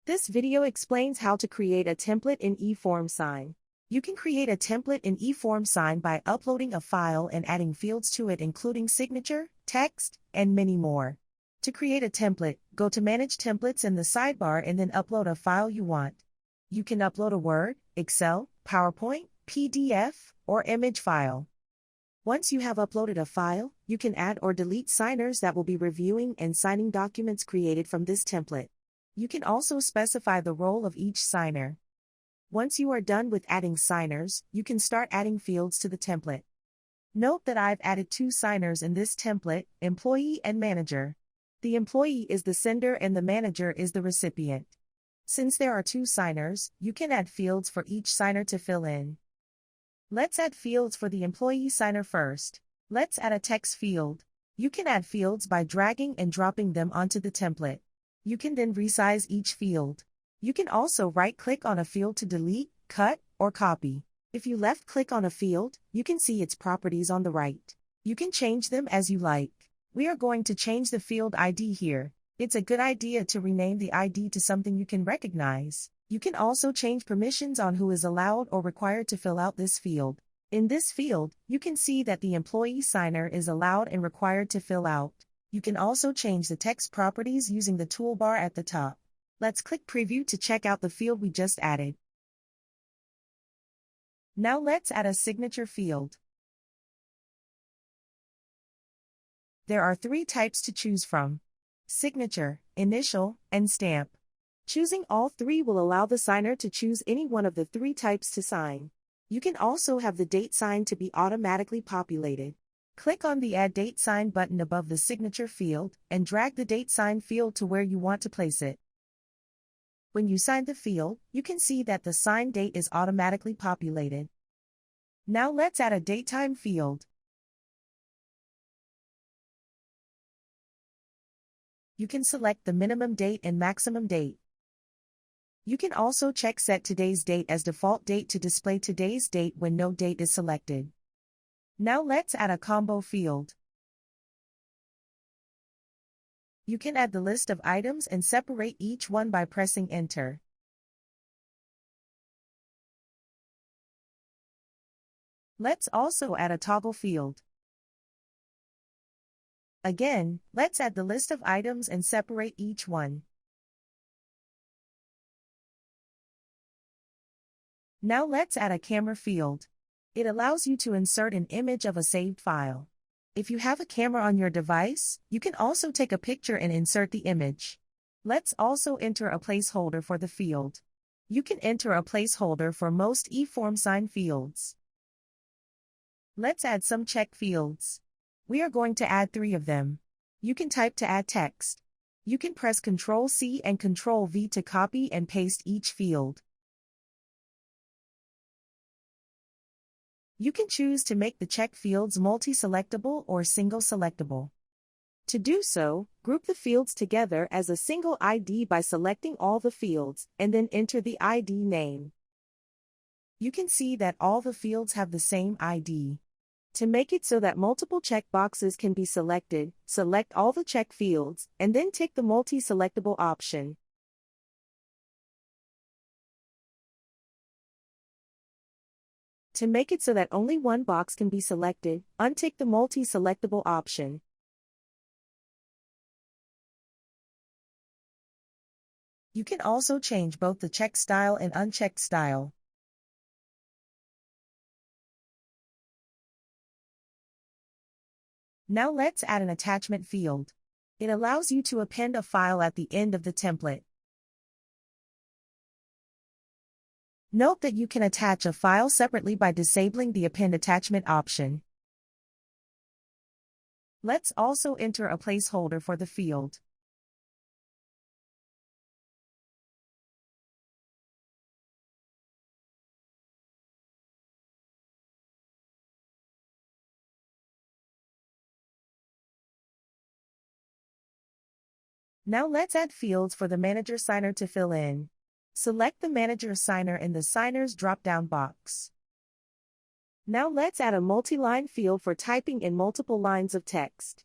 This video explains how to create a template in eformsign. You can create a template in eformsign by uploading a file and adding fields to it including signature, text, and many more. To create a template, go to Manage Templates in the sidebar and then upload a file you want. You can upload a Word, Excel, PowerPoint, PDF, or image file. Once you have uploaded a file, you can add or delete signers that will be reviewing and signing documents created from this template. You can also specify the role of each signer. Once you are done with adding signers, you can start adding fields to the template. Note that I've added 2 signers in this template, employee and manager. The employee is the sender and the manager is the recipient. Since there are 2 signers, you can add fields for each signer to fill in. Let's add fields for the employee signer first. Let's add a text field. You can add fields by dragging and dropping them onto the template. You can then resize each field. You can also right-click on a field to delete, cut, or copy. If you left-click on a field, you can see its properties on the right. You can change them as you like. We are going to change the field ID here. It's a good idea to rename the ID to something you can recognize. You can also change permissions on who is allowed or required to fill out this field. In this field, you can see that the employee signer is allowed and required to fill out. You can also change the text properties using the toolbar at the top. Let's click Preview to check out the field we just added. Now let's add a signature field. There are 3 types to choose from: signature, initial, and stamp. Choosing all 3 will allow the signer to choose any one of the 3 types to sign. You can also have the date sign to be automatically populated. Click on the Add Date Sign button above the signature field and drag the date sign field to where you want to place it. When you sign the field, you can see that the sign date is automatically populated. Now let's add a date time field. You can select the minimum date and maximum date. You can also check Set Today's Date as default date to display today's date when no date is selected. Now let's add a combo field. You can add the list of items and separate each one by pressing Enter. Let's also add a toggle field. Again, let's add the list of items and separate each one. Now let's add a camera field. It allows you to insert an image of a saved file. If you have a camera on your device, you can also take a picture and insert the image. Let's also enter a placeholder for the field. You can enter a placeholder for most eformsign fields. Let's add some check fields. We are going to add 3 of them. You can type to add text. You can press Ctrl+C and Ctrl+V to copy and paste each field. You can choose to make the check fields multi-selectable or single-selectable. To do so, group the fields together as a single ID by selecting all the fields, and then enter the ID name. You can see that all the fields have the same ID. To make it so that multiple checkboxes can be selected, select all the check fields, and then tick the multi-selectable option. To make it so that only one box can be selected, untick the multi-selectable option. You can also change both the check style and unchecked style. Now let's add an attachment field. It allows you to append a file at the end of the template. Note that you can attach a file separately by disabling the Append Attachment option. Let's also enter a placeholder for the field. Now let's add fields for the manager signer to fill in. Select the manager signer in the Signers drop-down box. Now let's add a multi-line field for typing in multiple lines of text.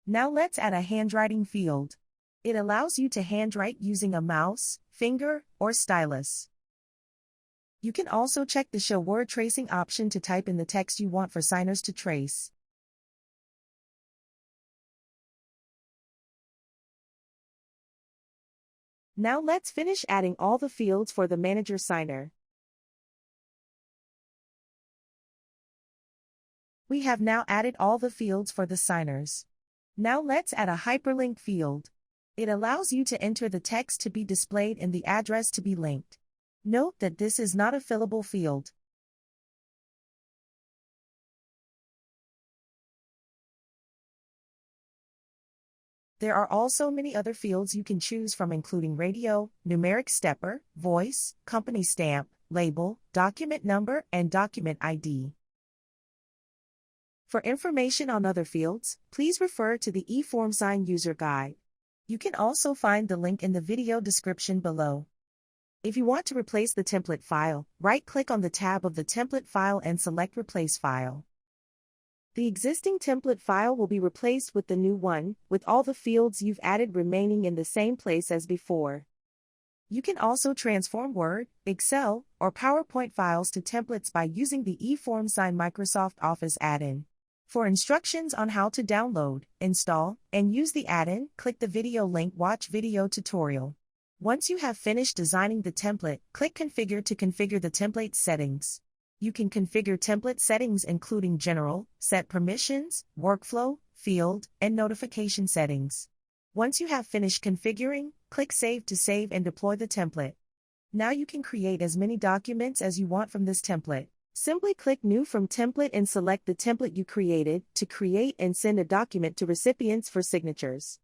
Now let's add a handwriting field. It allows you to handwrite using a mouse, finger, or stylus. You can also check the Show Word Tracing option to type in the text you want for signers to trace. Now let's finish adding all the fields for the manager signer. We have now added all the fields for the signers. Now let's add a hyperlink field. It allows you to enter the text to be displayed and the address to be linked. Note that this is not a fillable field. There are also many other fields you can choose from, including radio, numeric stepper, voice, company stamp, label, document number, and document ID. For information on other fields, please refer to the eformsign user guide. You can also find the link in the video description below. If you want to replace the template file, right-click on the tab of the template file and select Replace File. The existing template file will be replaced with the new one, with all the fields you've added remaining in the same place as before. You can also transform Word, Excel, or PowerPoint files to templates by using the eformsign Microsoft Office add-in. For instructions on how to download, install, and use the add-in, click the video link Watch Video Tutorial. Once you have finished designing the template, click Configure to configure the template settings. You can configure template settings including General, Set Permissions, Workflow, Field, and Notification settings. Once you have finished configuring, click Save to save and deploy the template. Now you can create as many documents as you want from this template. Simply click New from Template and select the template you created to create and send a document to recipients for signatures.